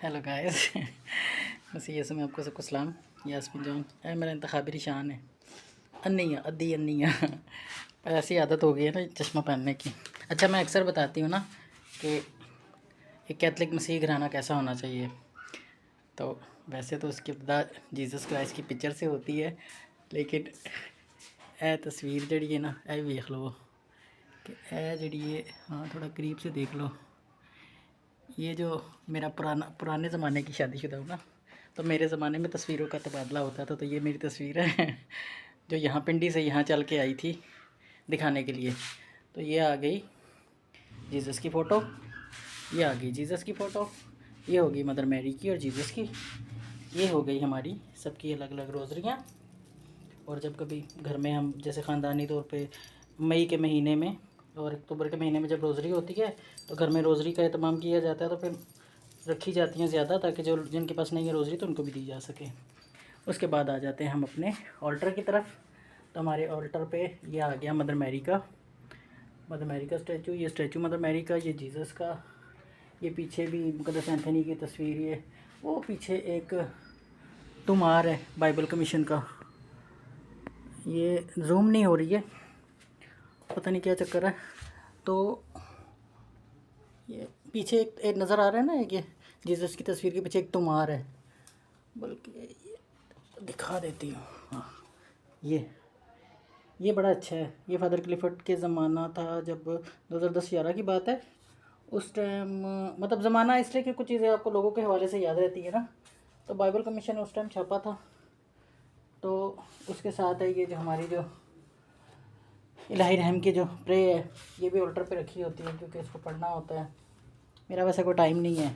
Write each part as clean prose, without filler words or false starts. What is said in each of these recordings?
Hello guys. बस ये समय आपको सबको सलाम। यास्मीन जान है मेरा इंतखाबी निशान है। अन्निया अद्दी अन्निया। ऐसी आदत हो गई है ना चश्मा पहनने की। अच्छा, मैं अक्सर बताती हूँ ना कि एक कैथलिक मसीह घराना कैसा होना चाहिए। तो वैसे तो उसकी इब्तदा जीसस क्राइस्ट की पिक्चर से होती है, लेकिन ए तस्वीर जड़ी है ना, ए देख लो कि ए जड़ी है। हाँ, थोड़ा करीब से देख लो। ये जो मेरा पुराने ज़माने की शादीशुदा हूँ ना, तो मेरे ज़माने में तस्वीरों का तबादला होता था। तो ये मेरी तस्वीर है जो यहाँ पिंडी से यहाँ चल के आई थी दिखाने के लिए। तो ये आ गई जीसस की फ़ोटो, ये आ गई जीसस की फ़ोटो, ये हो गई मदर मैरी की और जीसस की, ये हो गई हमारी सबकी अलग अलग रोज़रियाँ। और जब कभी घर में हम जैसे ख़ानदानी तौर पे मई के महीने में और अक्टूबर के महीने में जब रोज़री होती है तो घर में रोज़री का एहतमाम किया जाता है, तो फिर रखी जाती हैं ज़्यादा, ताकि जो जिनके पास नहीं है रोज़री तो उनको भी दी जा सके। उसके बाद आ जाते हैं हम अपने ऑल्टर की तरफ। तो हमारे ऑल्टर पे ये आ गया मदर मैरी का स्टैचू, ये स्टैचू मदर मैरी का, ये जीसस का, ये पीछे भी मुकद्दस एंथनी की तस्वीर, ये वो पीछे एक तुमार है बाइबल कमीशन का। ये जूम नहीं हो रही है, पता नहीं क्या चक्कर है। तो ये पीछे एक नज़र आ रहा है ना, ये जीसस की तस्वीर के पीछे एक तुमार है, बल्कि ये दिखा देती हूँ। हाँ, ये बड़ा अच्छा है। ये फादर क्लिफर्ड के ज़माना था, जब 2010-11 की बात है। उस टाइम मतलब ज़माना इसलिए कि कुछ चीज़ें आपको लोगों के हवाले से याद रहती है ना। तो बाइबल कमीशन उस टाइम छापा था, तो उसके साथ है ये जो हमारी जो इलाही रहम की जो प्रे है, ये भी ऑल्टर पे रखी होती है क्योंकि इसको पढ़ना होता है। मेरा वैसे कोई टाइम नहीं है,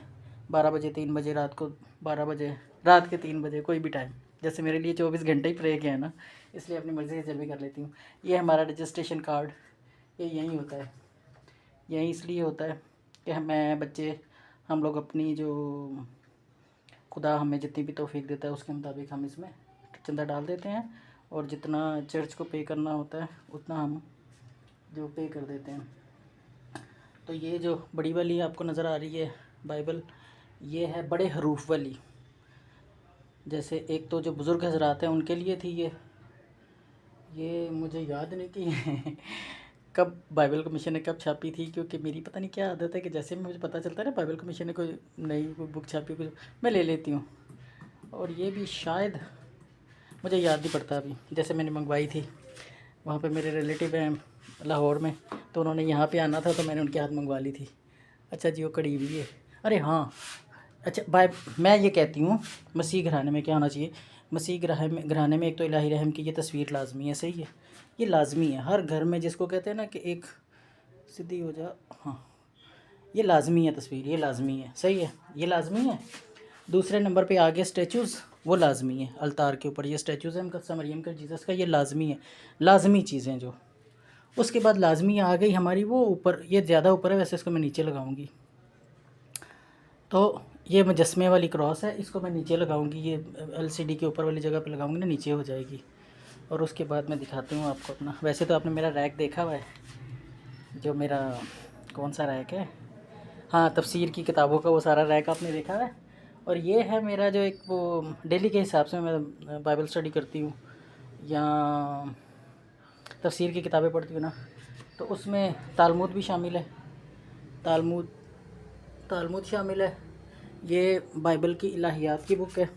12 बजे 3 बजे रात को, 12 बजे रात के 3 बजे, कोई भी टाइम। जैसे मेरे लिए 24 घंटे ही प्रे के है ना, इसलिए अपनी मर्ज़ी से जब भी कर लेती हूँ। ये हमारा रजिस्ट्रेशन कार्ड, ये यहीं होता है। यहीं इसलिए होता है कि मैं बच्चे हम लोग अपनी जो खुदा हमें जितनी भी तौफीक देता है उसके मुताबिक हम इसमें चंदा डाल देते हैं, और जितना चर्च को पे करना होता है उतना हम जो पे कर देते हैं। तो ये जो बड़ी वाली आपको नज़र आ रही है बाइबल, ये है बड़े हरूफ वाली। जैसे एक तो जो बुज़ुर्ग हजरात हैं उनके लिए थी ये मुझे याद नहीं कि कब बाइबल कमीशन ने कब छापी थी, क्योंकि मेरी पता नहीं क्या आदत है कि जैसे मुझे पता चलता है ना बाइबल कमीशन ने कोई नई कोई बुक छापी, कुछ मैं ले लेती हूँ। और ये भी शायद मुझे याद नहीं पड़ता अभी, जैसे मैंने मंगवाई थी, वहाँ पे मेरे रिलेटिव हैं लाहौर में, तो उन्होंने यहाँ पे आना था तो मैंने उनके हाथ मंगवा ली थी। अच्छा जी, वो कड़ी हुई है। अरे हाँ, अच्छा मैं ये कहती हूँ मसीह घराने में क्या होना चाहिए। मसीह घराने में एक तो इलाही रहम की ये तस्वीर लाजमी है, सही है, ये लाजमी है हर घर में, जिसको कहते हैं ना कि एक सीधी हो जा। हाँ, ये लाजमी है तस्वीर, ये लाजमी है, सही है, ये लाजमी है। दूसरे नंबर पे आगे स्टैचूज़, वो लाजमी है। अलतार के ऊपर ये स्टैचूज़ हैं मुकद्दस मरियम का, जीसस का, ये लाजमी है, लाजमी चीज़ें जो। उसके बाद लाजमी आ गई हमारी वो ऊपर, ये ज़्यादा ऊपर है वैसे, इसको मैं नीचे लगाऊंगी। तो ये मुजस्मे वाली क्रॉस है, इसको मैं नीचे लगाऊंगी, ये एलसीडी के ऊपर वाली जगह पे लगाऊंगी ना, नीचे हो जाएगी। और उसके बाद मैं दिखाती हूँ आपको अपना। वैसे तो आपने मेरा रैक देखा हुआ है, जो मेरा कौन सा रैक है, हाँ, तफसीर की किताबों का वो सारा रैक आपने देखा है। और ये है मेरा जो एक वो डेली के हिसाब से मैं बाइबल स्टडी करती हूँ या तफसीर की किताबें पढ़ती हूँ ना, तो उसमें तालमुद भी शामिल है। तालमुद तालमुद शामिल है। ये बाइबल की इलाहियात की बुक है।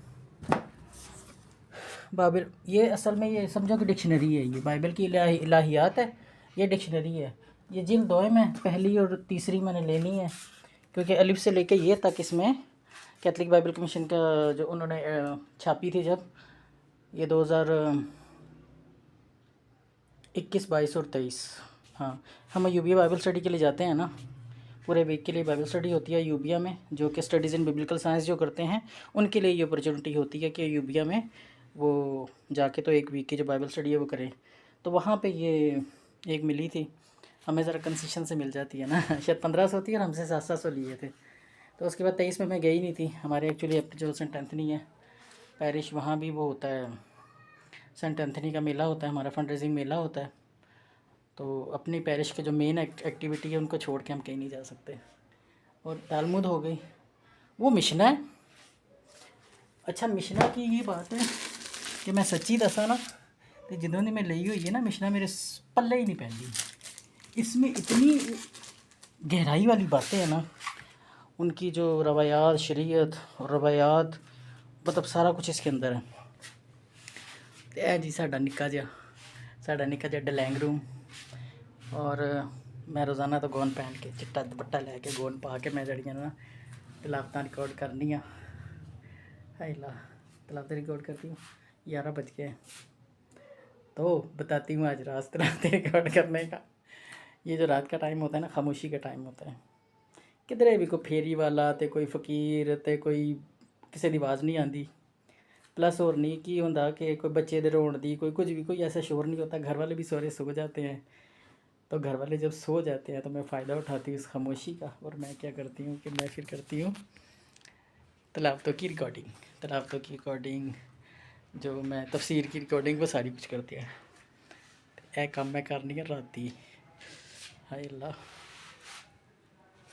बाइबल ये असल में ये समझो कि डिक्शनरी है, ये बाइबल की इलाहियात है, ये डिक्शनरी है। ये जिन दो में पहली और तीसरी मैंने लेनी है, क्योंकि अलिफ से लेके ये तक इसमें कैथलिक बाइबल कमीशन का जो उन्होंने छापी थी, जब ये 2021, 22 और 23। हाँ, हम यूबिया बाइबल स्टडी के लिए जाते हैं ना, पूरे वीक के लिए बाइबल स्टडी होती है यूबिया में। जो कि स्टडीज़ इन बिब्लिकल साइंस जो करते हैं उनके लिए ये अपॉर्चुनिटी होती है कि यूबिया में वो जाके तो एक वीक की जो बाइबल स्टडी है वो करें। तो वहाँ पे ये एक मिली थी हमें, ज़रा कंसेशन से मिल जाती है ना शायद 1500 होती है और हमसे 700 लिए थे। तो उसके बाद 23 में मैं गई नहीं थी। हमारे एक्चुअली अब जो सेंट एंथनी है पैरिश, वहाँ भी वो होता है, सेंट एंथनी का मेला होता है, हमारा फंड रेजिंग मेला होता है। तो अपनी पैरिश के जो मेन एक्टिविटी है उनको छोड़ के हम कहीं नहीं जा सकते। और तालमुद हो गई, वो मिशना है, अच्छा मिशना की ये बात है कि मैं सच्ची दसा ना, तो जिन्होंने मैं ली हुई है ना मिशना, मेरे पल्ले ही नहीं पैंदी। इसमें इतनी गहराई वाली बातें हैं ना, उनकी जो रवायात शरीयत और रवायात, मतलब सारा कुछ इसके अंदर है। तो यह जी साडा निक्का जिहा डलैंग रूम। और मैं रोज़ाना तो गौन पहन के चिट्टा दुपट्टा लैके गौन पा के मैं जड़ियाँ ना तलावतां रिकॉर्ड करनी हाँ। हाय ला तलावतें रिकॉर्ड करती हूँ। 11 बज गए तो बताती हूँ आज रात तलावतें रिकॉर्ड करने का। ये जो रात का टाइम होता है ना, खामोशी का टाइम होता है। किधरे भी कोई फेरी वाला ते कोई फकीर ते कोई किसी की आवाज़ नहीं आती। प्लस और नहीं कि होंदा कि कोई बच्चे दे रोण दी कोई कुछ भी कोई ऐसा शोर नहीं होता। घर वाले भी सारे सो जाते हैं। तो घर वाले जब सो जाते हैं तो मैं फ़ायदा उठाती हूँ इस खामोशी का, और मैं क्या करती हूँ कि मैं फिर करती हूँ तलावतों की रिकॉर्डिंग। जो मैं तफसीर की रिकॉर्डिंग वो सारी कुछ करती है। ए काम मैं करनी है राती। हाय अल्लाह।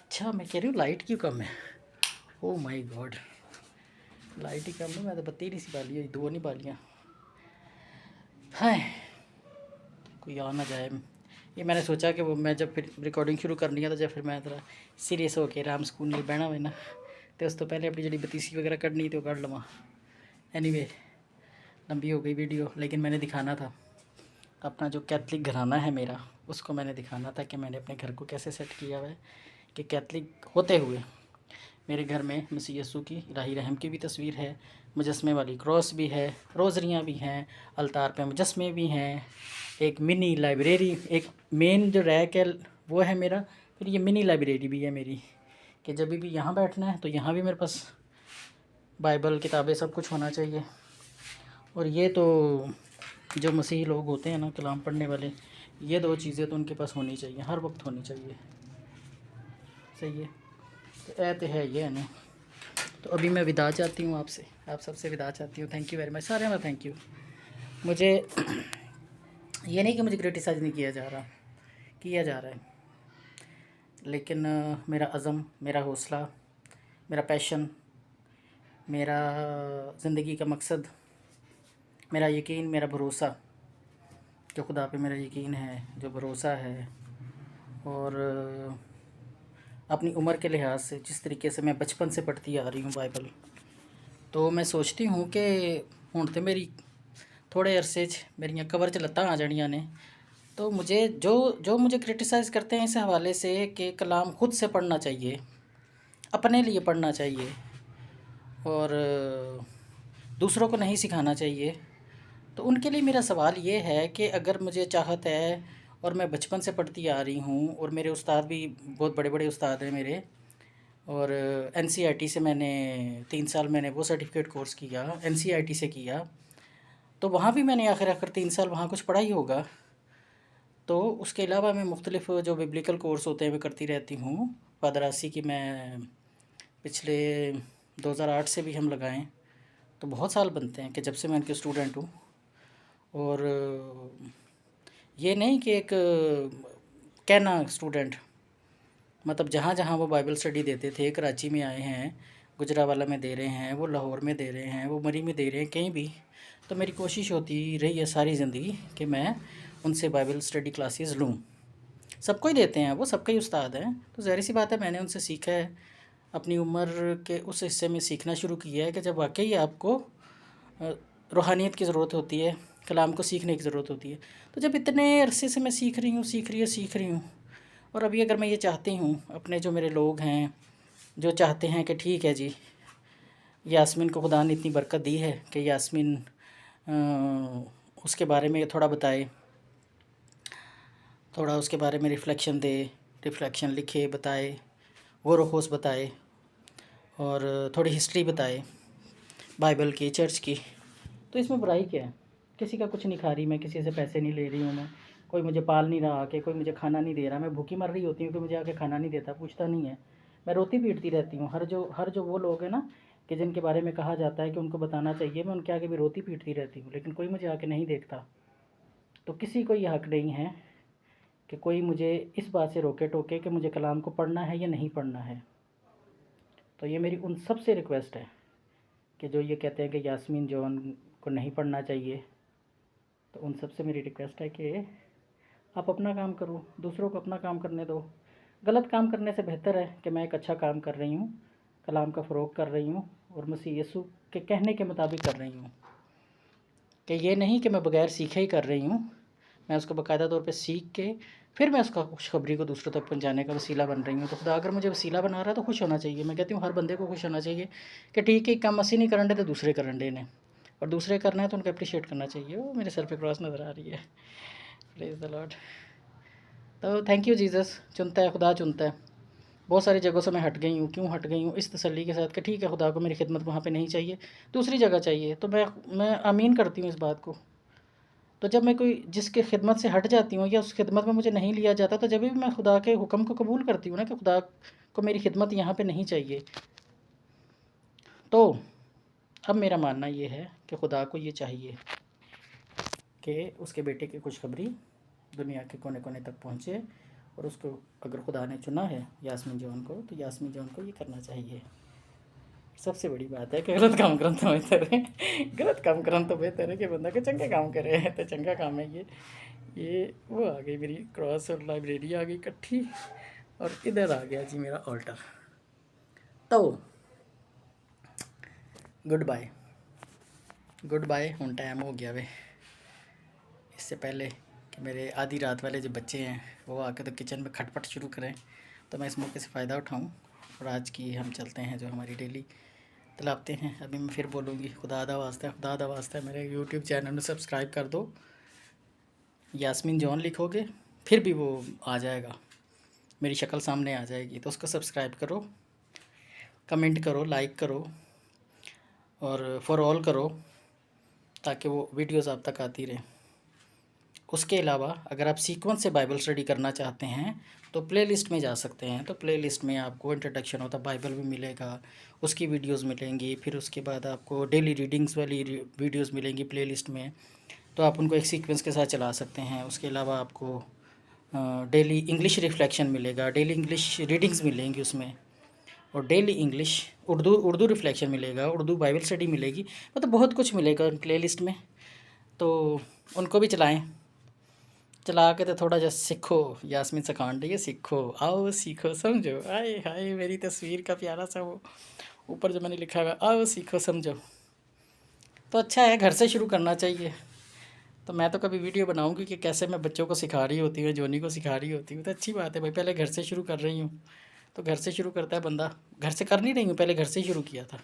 अच्छा मैं कह रही हूँ लाइट क्यों कम है? ओ माय गॉड, लाइट ही कम है। मैं तो बत्ती नहीं सी बाली हुई, 2 नहीं बालियाँ। हाय कोई आ ना जाए। ये मैंने सोचा कि वो मैं जब फिर रिकॉर्डिंग शुरू करनी है तो जब फिर मैं थोड़ा सीरियस हो के आराम सुकून नहीं बहना हुए ना, तो उस तो पहले अपनी जड़ी बतीसी वगैरह कढ़नी तो कढ़ लवां। एनीवे लंबी हो गई वीडियो, लेकिन मैंने दिखाना था अपना जो कैथलिक घराना है मेरा, उसको मैंने दिखाना था कि मैंने अपने घर को कैसे सेट किया हुआ है। कि कैथलिक होते हुए मेरे घर में मसीह यीशु की इलाही रहम की भी तस्वीर है, मुजस्मे वाली क्रॉस भी है, रोज़रियाँ भी हैं, अलतार पे मुजस्मे भी हैं, एक मिनी लाइब्रेरी, एक मेन जो रैक है वो है मेरा, फिर ये मिनी लाइब्रेरी भी है मेरी कि जब भी यहाँ बैठना है तो यहाँ भी मेरे पास बाइबल किताबें सब कुछ होना चाहिए। और ये तो जो मसीही लोग होते हैं ना कलाम पढ़ने वाले, ये 2 चीज़ें तो उनके पास होनी चाहिए, हर वक्त होनी चाहिए। सही है। तो ऐ तो है ये है ना। तो अभी मैं विदा चाहती हूँ आपसे, आप सबसे विदा चाहती हूँ। थैंक यू वेरी मच, सारे में थैंक यू। मुझे ये नहीं कि मुझे क्रिटिसाइज़ नहीं किया जा रहा, किया जा रहा है, लेकिन मेरा अज़म, मेरा हौसला, मेरा पैशन, मेरा ज़िंदगी का मकसद, मेरा यकीन, मेरा भरोसा, जो खुदा पे मेरा यकीन है, जो भरोसा है, और अपनी उम्र के लिहाज से जिस तरीके से मैं बचपन से पढ़ती आ रही हूँ बाइबल, तो मैं सोचती हूँ कि हुण तो मेरी थोड़े अरसे मेरिया कवर च लत्तां आ जानियां ने। तो मुझे जो जो मुझे क्रिटिसाइज़ करते हैं इस हवाले से कि कलाम खुद से पढ़ना चाहिए, अपने लिए पढ़ना चाहिए और दूसरों को नहीं सिखाना चाहिए, तो उनके लिए मेरा सवाल ये है कि अगर मुझे चाहत है और मैं बचपन से पढ़ती आ रही हूँ, और मेरे उस्ताद भी बहुत बड़े बड़े उस्ताद हैं मेरे, और एनसीईआरटी से मैंने 3 साल मैंने वो सर्टिफिकेट कोर्स किया, एनसीईआरटी से किया, तो वहाँ भी मैंने आखिर 3 साल वहाँ कुछ पढ़ा ही होगा। तो उसके अलावा मैं मुख्तलिफ़ जो बिब्लिकल कोर्स होते हैं मैं करती रहती हूँ। पादरासी की मैं पिछले 2008 से भी हम लगाएं तो बहुत साल बनते हैं कि जब से मैं उनके स्टूडेंट हूँ। और ये नहीं कि एक कहना स्टूडेंट, मतलब जहाँ जहाँ वो बाइबल स्टडी देते थे, कराची में आए हैं, गुजरावाला में दे रहे हैं, वो लाहौर में दे रहे हैं, वो मरी में दे रहे हैं, कहीं भी, तो मेरी कोशिश होती रही है सारी ज़िंदगी कि मैं उनसे बाइबल स्टडी क्लासेस लूँ। सबको ही देते हैं, वो सबके ही उस्ताद हैं, तो ज़ाहिर सी बात है मैंने उनसे सीखा है। अपनी उम्र के उस हिस्से में सीखना शुरू किया है कि जब वाकई आपको रूहानियत की ज़रूरत होती है, कलाम को सीखने की ज़रूरत होती है। तो जब इतने अरसे से मैं सीख रही हूँ, और अभी अगर मैं ये चाहती हूँ, अपने जो मेरे लोग हैं जो चाहते हैं कि ठीक है जी, यास्मीन को खुदा ने इतनी बरकत दी है कि यास्मीन उसके बारे में थोड़ा बताए, थोड़ा उसके बारे में रिफ़्लेक्शन दे, रिफ़्लेक्शन लिखे, बताए, वो रोहोस बताए, और थोड़ी हिस्ट्री बताए बाइबल की, चर्च की। तो इसमें बुराई क्या है? किसी का कुछ नहीं खा रही मैं, किसी से पैसे नहीं ले रही हूँ मैं, कोई मुझे पाल नहीं रहा आके, कोई मुझे खाना नहीं दे रहा, मैं भूखी मर रही होती हूँ कि मुझे आके खाना नहीं देता, पूछता नहीं है। मैं रोती पीटती रहती हूँ। हर जो वो लोग हैं ना कि जिनके बारे में कहा जाता है कि उनको बताना चाहिए, मैं उनके आगे भी रोती पीटती रहती हूँ, लेकिन कोई मुझे आके नहीं देखता। तो किसी को ये हक़ नहीं है कि कोई मुझे इस बात से रोके टोके कि मुझे कलाम को पढ़ना है या नहीं पढ़ना है। तो ये मेरी उन सब से रिक्वेस्ट है कि जो ये कहते हैं कि यास्मीन जॉन को नहीं पढ़ना चाहिए, तो उन सब से मेरी रिक्वेस्ट है कि आप अपना काम करो, दूसरों को अपना काम करने दो। गलत काम करने से बेहतर है कि मैं एक अच्छा काम कर रही हूँ, कलाम का फ़रोग़ कर रही हूँ और मसीह यीशु के कहने के मुताबिक कर रही हूँ, कि ये नहीं कि मैं बग़ैर सीखे ही कर रही हूँ, मैं उसको बाकायदा तौर पे सीख के फिर मैं उसका खुशखबरी को दूसरों तक पहुँचाने का वसीला बन रही हूँ। तो खुदा अगर मुझे वसीला बना रहा है तो खुश होना चाहिए। मैं कहती हूँ हर बंदे को खुश होना चाहिए कि ठीक है, काम मसीह नहीं करन डे तो दूसरे करन डे ने, और दूसरे करना है तो उनको अप्रिशिएट करना चाहिए। वो मेरे सर पे क्रॉस नज़र आ रही है। Praise the Lord. तो थैंक यू जीसस। चुनता है खुदा, चुनता है। बहुत सारी जगहों से मैं हट गई हूँ। क्यों हट गई हूँ? इस तसल्ली के साथ कि ठीक है, खुदा को मेरी खिदमत वहाँ पे नहीं चाहिए, दूसरी जगह चाहिए। तो मैं आमीन करती हूँ इस बात को। तो जब मैं कोई जिसके खिदमत से हट जाती हूँ या उस खिदमत में मुझे नहीं लिया जाता, तो जब भी मैं खुदा के हुक्म को कबूल करती हूँ ना कि खुदा को मेरी खिदमत यहाँ पे नहीं चाहिए, तो अब मेरा मानना ये है कि खुदा को ये चाहिए कि उसके बेटे की खुशखबरी दुनिया के कोने कोने तक पहुँचे। और उसको अगर खुदा ने चुना है यास्मीन जॉन को, तो यास्मीन जॉन को ये करना चाहिए। सबसे बड़ी बात है कि गलत काम करन तो बेहतर है गलत काम करन तो बेहतर है कि बंदा के चंगे काम करे। तो चंगा काम है ये वो आ गई मेरी क्रॉस और लाइब्रेरी आ गई इकट्ठी, और इधर आ गया जी मेरा ऑल्टर। तो गुड बाय, गुड बाय। हुन टाइम हो गया वे। इससे पहले कि मेरे आधी रात वाले जो बच्चे हैं वो आके तो किचन में खटपट शुरू करें, तो मैं इस मौके से फ़ायदा उठाऊं और आज की हम चलते हैं जो हमारी डेली तलाबते हैं। अभी मैं फिर बोलूँगी, खुदा दा वास्ता, खुदा दा वास्ता मेरे यूट्यूब चैनल में सब्सक्राइब कर दो। यास्मीन जॉन लिखोगे फिर भी वो आ जाएगा, मेरी शक्ल सामने आ जाएगी। तो उसको सब्सक्राइब करो, कमेंट करो, लाइक करो और फॉर ऑल करो, ताकि वो वीडियोस आप तक आती रहें। उसके अलावा अगर आप सीक्वेंस से बाइबल स्टडी करना चाहते हैं तो प्लेलिस्ट में जा सकते हैं। तो प्लेलिस्ट में आपको इंट्रोडक्शन होता बाइबल भी मिलेगा, उसकी वीडियोस मिलेंगी, फिर उसके बाद आपको डेली रीडिंग्स वाली वीडियोस मिलेंगी प्लेलिस्ट में। तो आप उनको एक सीक्वेंस के साथ चला सकते हैं। उसके अलावा आपको डेली इंग्लिश रिफ्लेक्शन मिलेगा, डेली इंग्लिश रीडिंग्स मिलेंगी उसमें, और डेली इंग्लिश उर्दू रिफ्लेक्शन मिलेगा, उर्दू बाइबल स्टडी मिलेगी। मतलब बहुत कुछ मिलेगा उन प्लेलिस्ट में। तो उनको भी चलाएं, चला के तो थोड़ा जा सीखो। यास्मीन सिखान रही है, सीखो, आओ सीखो समझो। आए हाय, मेरी तस्वीर का प्यारा सा वो ऊपर जो मैंने लिखा हुआ, आओ सीखो समझो। तो अच्छा है, घर से शुरू करना चाहिए। तो मैं तो कभी वीडियो बनाऊंगी कि कैसे मैं बच्चों को सिखा रही होती हूँ, जोनी को सिखा रही होती हूँ। तो अच्छी बात है भाई, पहले घर से शुरू कर रही हूँ। तो घर से शुरू करता है बंदा, घर से कर नहीं रही हूँ, पहले घर से शुरू किया था।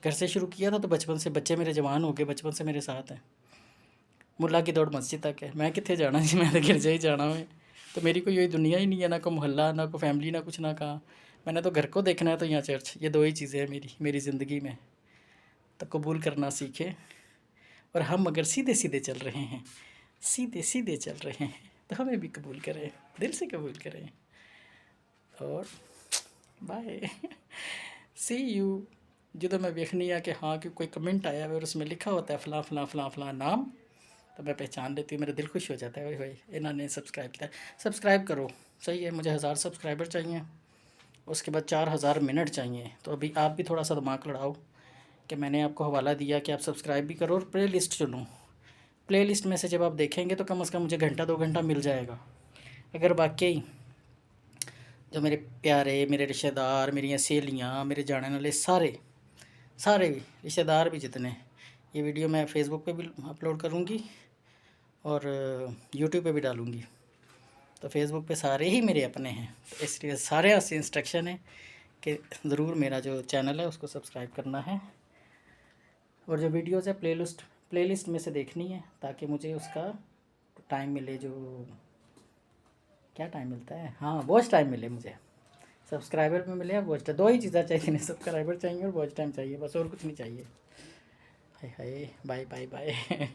घर से शुरू किया था तो बचपन से बच्चे मेरे जवान हो गए, बचपन से मेरे साथ हैं। मुल्ला की दौड़ मस्जिद तक है, मैं कितने जाना जी, मैं तो गिरजा ही जाना है। तो मेरी कोई यही दुनिया ही नहीं है, ना कोई मोहल्ला, ना कोई फैमिली, ना कुछ, ना कहाँ। मैंने तो घर को देखना है तो यहाँ चर्च, ये दो ही चीज़ें हैं मेरी ज़िंदगी में। तो कबूल करना सीखे। और हम अगर सीधे सीधे चल रहे हैं, सीधे सीधे चल रहे हैं, तो हमें भी कबूल करें, दिल से कबूल करें। और बाय, सी यू। जो मैं देखनी है कि हाँ कि कोई कमेंट आया है और उसमें लिखा होता है फ़लाँ फ़लाँ फ़लाँ फ़लाँ नाम, तो मैं पहचान लेती हूँ, मेरा दिल खुश हो जाता है। भाई भाई इन्होंने सब्सक्राइब किया, सब्सक्राइब करो। सही है, मुझे 1000 सब्सक्राइबर चाहिए, उसके बाद 4000 मिनट चाहिए। तो अभी आप भी थोड़ा सा दिमाग लड़ाओ कि मैंने आपको हवाला दिया कि आप सब्सक्राइब भी करो और प्ले लिस्ट चुनो। प्ले लिस्ट में से जब आप देखेंगे तो कम से कम मुझे घंटा 2 घंटा मिल जाएगा। अगर वाकई जो मेरे प्यारे, मेरे रिश्तेदार, मेरी सहेलियाँ, मेरे जाने वाले सारे सारे भी रिश्तेदार भी जितने, ये वीडियो मैं फ़ेसबुक पे भी अपलोड करूँगी और यूट्यूब पे भी डालूँगी। तो फेसबुक पे सारे ही मेरे अपने हैं, तो इसलिए सारे से इंस्ट्रक्शन है कि ज़रूर मेरा जो चैनल है उसको सब्सक्राइब करना है और जो वीडियोज़ है प्लेलिस्ट में से देखनी है, ताकि मुझे उसका टाइम मिले। जो क्या टाइम मिलता है, हाँ, वॉच टाइम मिले मुझे। सब्सक्राइबर भी मिले, वॉच टाइम, दो ही चीज़ें चाहिए, सब्सक्राइबर चाहिए और वॉच टाइम चाहिए, बस और कुछ नहीं चाहिए। हाय हाय, बाय बाय बाय।